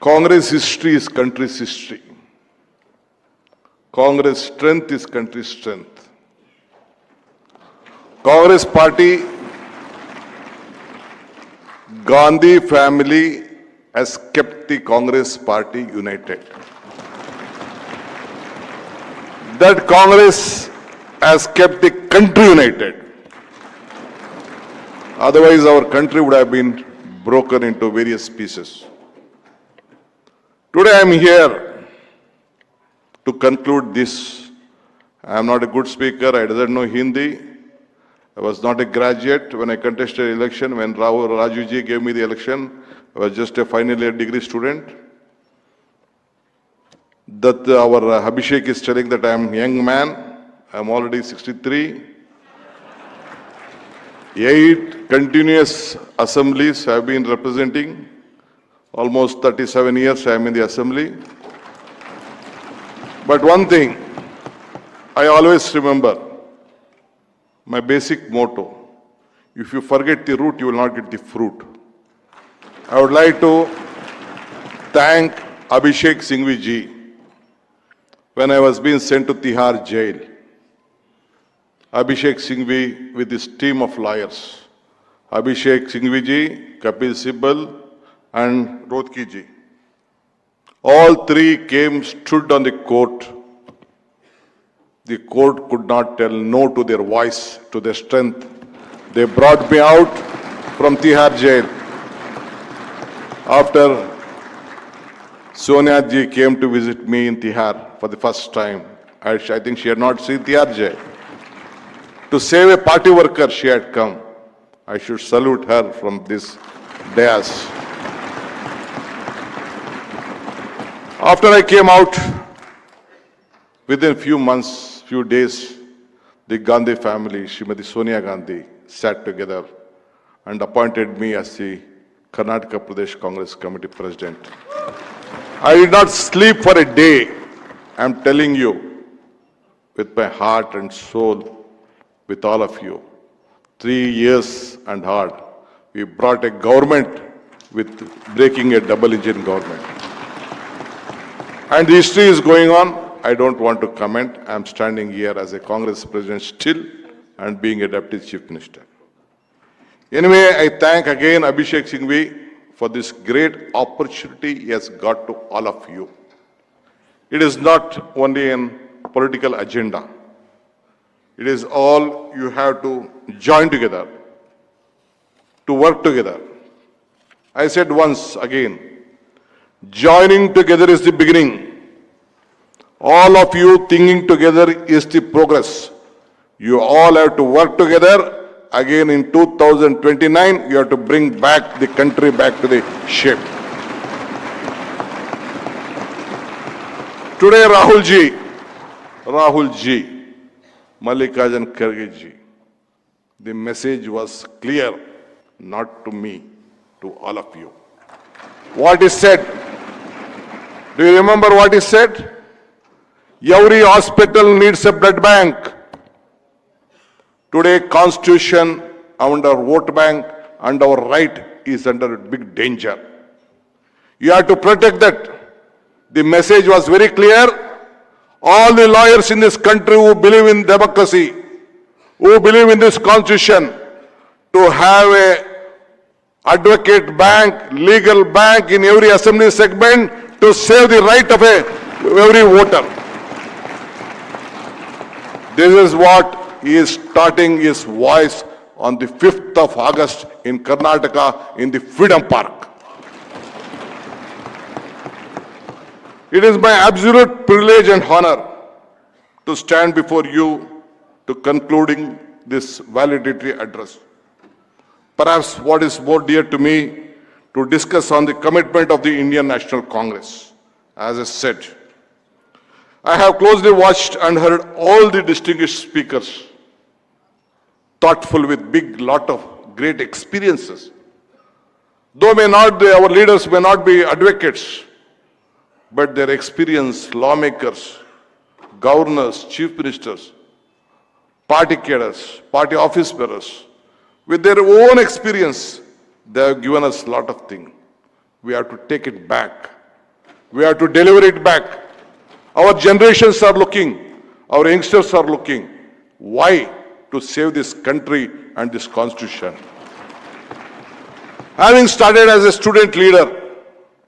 Congress history is country's history. Congress strength is country's strength. Congress party, Gandhi family has kept the Congress party united. That Congress has kept the country united. Otherwise, our country would have been broken into various pieces. Today I am here to conclude this. I am not a good speaker. I don't know Hindi. I was not a graduate when I contested election. When Rajuji gave me the election, I was just a final year degree student. That our Abhishek is telling that I am a young man. I am already 63. 8 continuous assemblies I have been representing. Almost 37 years I am in the assembly. But one thing I always remember, my basic motto: if you forget the root, you will not get the fruit. I would like to thank Abhishek Singhvi ji when I was being sent to Tihar jail. Abhishek Singhvi with his team of lawyers. Abhishek Singhvi ji, Kapil Sibal and Rothki ji. All three came, stood on the court. The court could not tell no to their voice, to their strength. They brought me out from Tihar jail. After Sonia ji came to visit me in Tihar for the first time. I think she had not seen Tihar jail. To save a party worker, she had come. I should salute her from this dais. After I came out, within a few months, few days, the Gandhi family, Srimati Sonia Gandhi, sat together and appointed me as the Karnataka Pradesh Congress Committee President. I did not sleep for a day. I am telling you, with my heart and soul, with all of you. 3 years and hard, we brought a government with breaking a double-engine government. And the history is going on. I don't want to comment. I'm standing here as a Congress president still and being a deputy chief minister. Anyway, I thank again Abhishek Singhvi for this great opportunity he has got to all of you. It is not only a political agenda. It is all you have to join together, to work together. I said once again, joining together is the beginning. All of you thinking together is the progress. You all have to work together. Again in 2029, you have to bring back the country back to the shape. Today, Rahul ji, Mallikarjun Kharge ji, the message was clear, not to me, to all of you. What is said? Do you remember what is said? Every hospital needs a blood bank. Today, Constitution, under vote bank, and our right is under big danger. You have to protect that. The message was very clear. All the lawyers in this country who believe in democracy, who believe in this Constitution, to have a advocate bank, legal bank in every assembly segment to save the right of every voter. This is what he is starting his voice on the 5th of August in Karnataka in the Freedom Park. It is my absolute privilege and honor to stand before you to concluding this valedictory address. Perhaps what is more dear to me to discuss on the commitment of the Indian National Congress. As I said, I have closely watched and heard all the distinguished speakers, thoughtful with big lot of great experiences. Though our leaders may not be advocates, but their experience, lawmakers, governors, chief ministers, party cadres, party office bearers, with their own experience, they have given us a lot of things. We have to take it back We have to deliver it back. Our generations are looking, our youngsters are looking. Why? To save this country and this constitution. Having started as a student leader,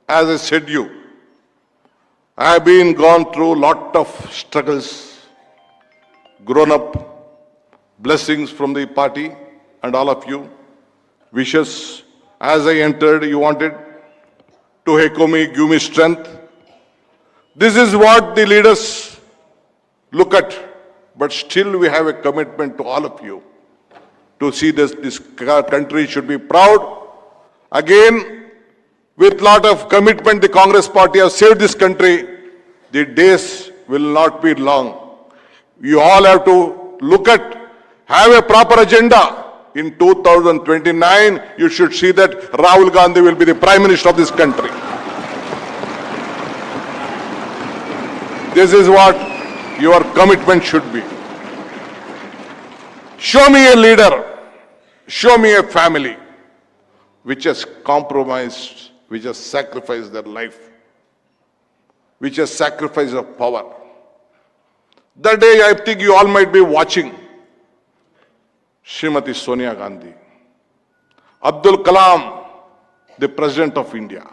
as I said you, I have gone through a lot of struggles, grown up, blessings from the party and all of you, wishes. As I entered, you wanted to echo me, give me strength. This is what the leaders look at, but still we have a commitment to all of you to see this country should be proud. Again, with lot of commitment, the Congress party has saved this country. The days will not be long. You all have to look at, have a proper agenda. In 2029, you should see that Rahul Gandhi will be the Prime Minister of this country. This is what your commitment should be. Show me a leader, show me a family which has compromised, which has sacrificed their life, which has sacrificed of power. That day, I think you all might be watching Srimati Sonia Gandhi, Abdul Kalam, the President of India.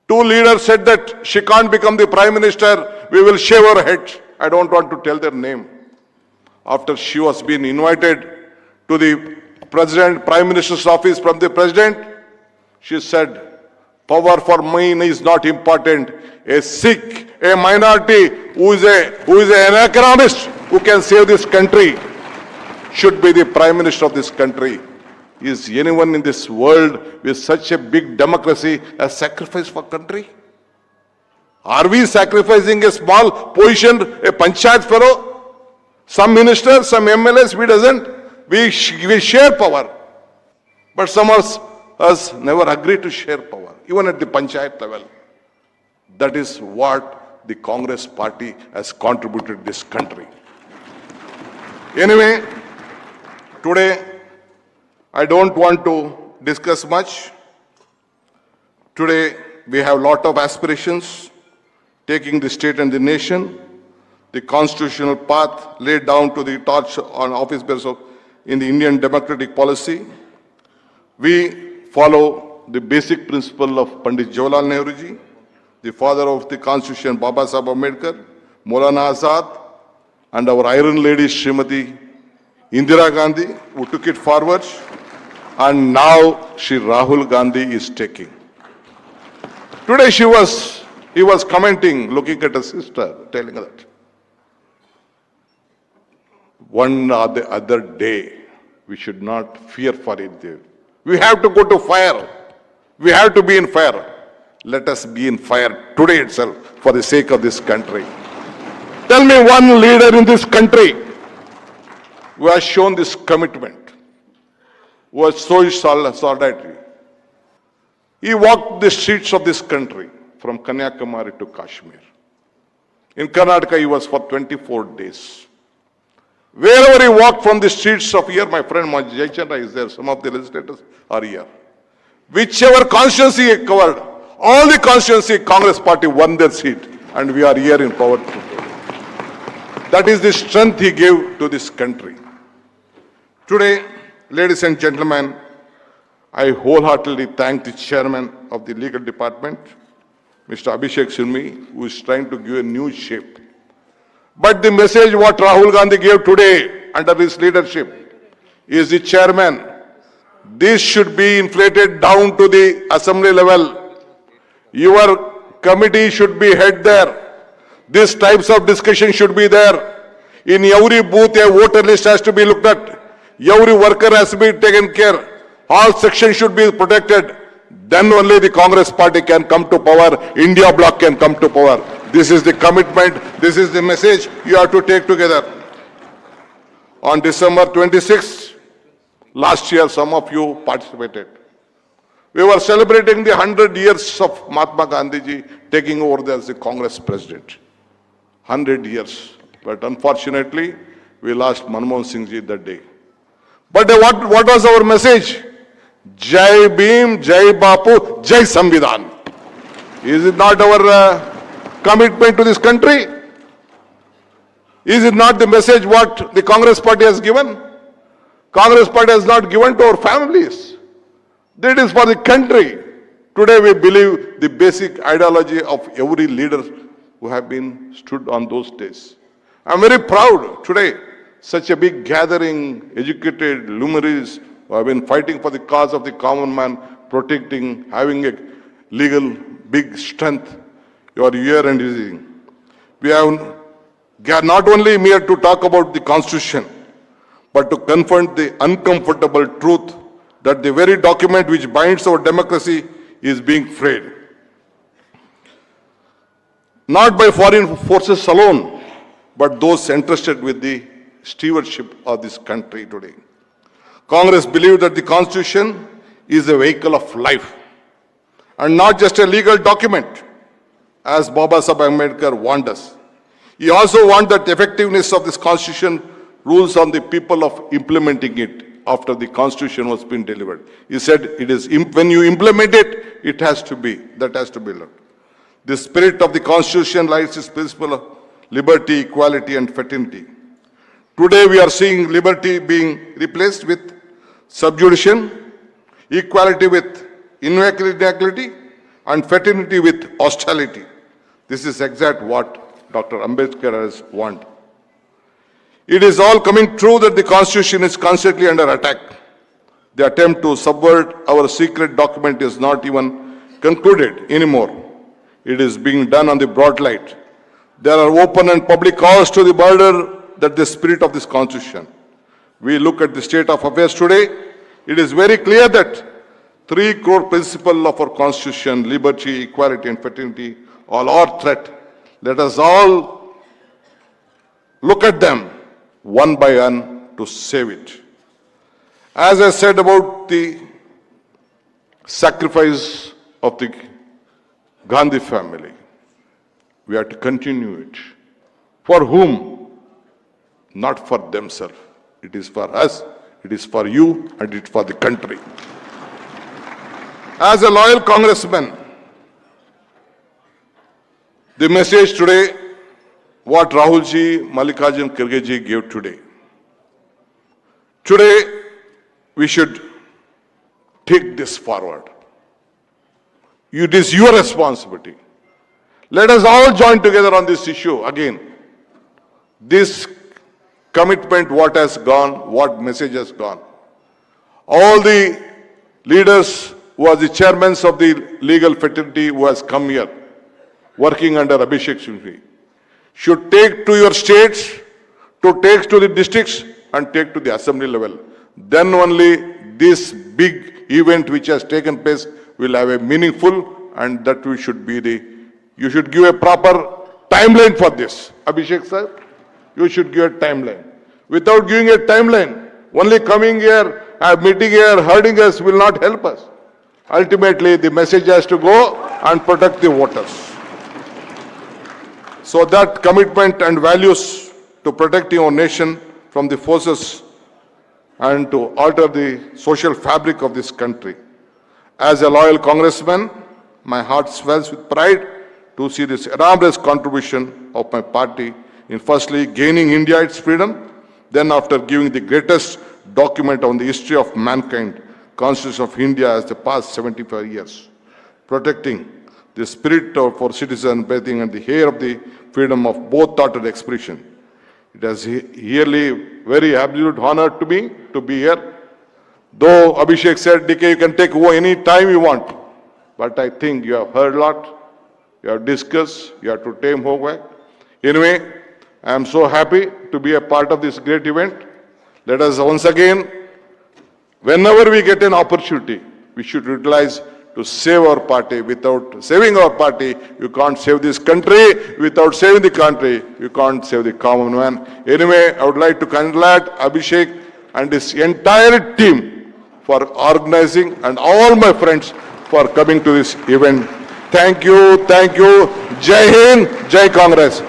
Two leaders said that she can't become the Prime Minister, we will shave her head. I don't want to tell their name. After she was being invited to the President, Prime Minister's office from the President, she said, power for me is not important. A Sikh, a minority who is an economist who can save this country should be the Prime Minister of this country. Is anyone in this world with such a big democracy a sacrifice for country? Are we sacrificing a small position, a panchayat fellow? Some ministers, some MLAs, we doesn't. We share power. But some of us never agree to share power, even at the panchayat level. That is what the Congress party has contributed to this country. Anyway, today, I don't want to discuss much. Today, we have a lot of aspirations, taking the state and the nation, the constitutional path laid down to the torch on office bearers in the Indian democratic policy. We follow the basic principle of Pandit Jawaharlal Nehru ji, the father of the constitution, Baba Saheb Ambedkar, Maulana Azad, and our Iron Lady, Srimati Indira Gandhi, who took it forward, and now Shri Rahul Gandhi is taking. Today he was commenting, looking at a sister, telling her that one or the other day, we should not fear for it. We have to go to fire. We have to be in fire. Let us be in fire today itself for the sake of this country. Tell me one leader in this country who has shown this commitment, who has shown solidarity. He walked the streets of this country from Kanyakumari to Kashmir. In Karnataka, he was for 24 days. Wherever he walked from the streets of here, my friend Jaychandra is there, some of the legislators are here. Whichever constituency he covered, all the constituency Congress party won their seat, and we are here in power. That is the strength he gave to this country. Today, ladies and gentlemen, I wholeheartedly thank the chairman of the legal department, Mr. Abhishek Singhvi, who is trying to give a new shape. But the message what Rahul Gandhi gave today under his leadership is the chairman. This should be inflated down to the assembly level. Your committee should be head there. These types of discussion should be there. In every booth, a voter list has to be looked at. Every worker has to be taken care. All sections should be protected. Then only the Congress party can come to power. India bloc can come to power. This is the commitment. This is the message you have to take together. On December 26th, last year, some of you participated. We were celebrating the 100 years of Mahatma Gandhi taking over as the Congress president. 100 years. But unfortunately, we lost Manmohan Singh ji that day. But what was our message? Jai Bhim, Jai Bapu, Jai Samvidhan. Is it not our commitment to this country? Is it not the message what the Congress party has given? Congress party has not given to our families. That is for the country. Today we believe the basic ideology of every leader who have been stood on those days. I'm very proud today, such a big gathering, educated luminaries who have been fighting for the cause of the common man, protecting, having a legal big strength. You are here and using. We have not only here to talk about the Constitution, but to confront the uncomfortable truth that the very document which binds our democracy is being frayed. Not by foreign forces alone, but those entrusted with the stewardship of this country today. Congress believes that the Constitution is a vehicle of life and not just a legal document, as Baba Saheb Ambedkar warned us. He also warned that the effectiveness of this Constitution rules on the people of implementing it after the Constitution was being delivered. He said, it is when you implement it, it has to be, that has to be learned. The spirit of the Constitution lies its principle of liberty, equality, and fraternity. Today we are seeing liberty being replaced with subjudiction, equality with inequality, and fraternity with hostility. This is exactly what Dr. Ambedkar has warned. It is all coming true that the Constitution is constantly under attack. The attempt to subvert our secret document is not even concluded anymore. It is being done on the broad light. There are open and public calls to the border that the spirit of this Constitution. We look at the state of affairs today, it is very clear that 3 core principles of our Constitution, liberty, equality, and fraternity, all are threat. Let us all look at them one by one to save it. As I said about the sacrifice of the Gandhi family, we have to continue it. For whom? Not for themselves. It is for us, it is for you, and it is for the country. As a loyal congressman, the message today, what Rahul ji, Mallikarjun Kharge ji gave today. Today, we should take this forward. It is your responsibility. Let us all join together on this issue again. This commitment, what has gone, what message has gone. All the leaders who are the chairmen of the legal fraternity who has come here, working under Abhishek Singhvi, should take to your states, to take to the districts, and take to the assembly level. Then only this big event which has taken place will have a meaningful, and that we should be you should give a proper timeline for this. Abhishek sir, you should give a timeline. Without giving a timeline, only coming here, meeting here, hurting us will not help us. Ultimately, the message has to go and protect the voters. So that commitment and values to protecting our nation from the forces and to alter the social fabric of this country. As a loyal congressman, my heart swells with pride to see this enormous contribution of my party in firstly gaining India its freedom, then after giving the greatest document on the history of mankind, Constitution of India as the past 75 years, protecting the spirit of our citizens, bathing and the hair of the freedom of both thought and expression. It is really very absolute honor to me to be here. Though Abhishek said, DK, you can take over any time you want. But I think you have heard a lot, you have discussed, you have to take homework. Anyway, I am so happy to be a part of this great event. Let us once again, whenever we get an opportunity, we should utilize to save our party. Without saving our party, you can't save this country. Without saving the country, you can't save the common man. Anyway, I would like to congratulate Abhishek and his entire team for organizing and all my friends for coming to this event. Thank you, thank you. Jai Hind, Jai Congress.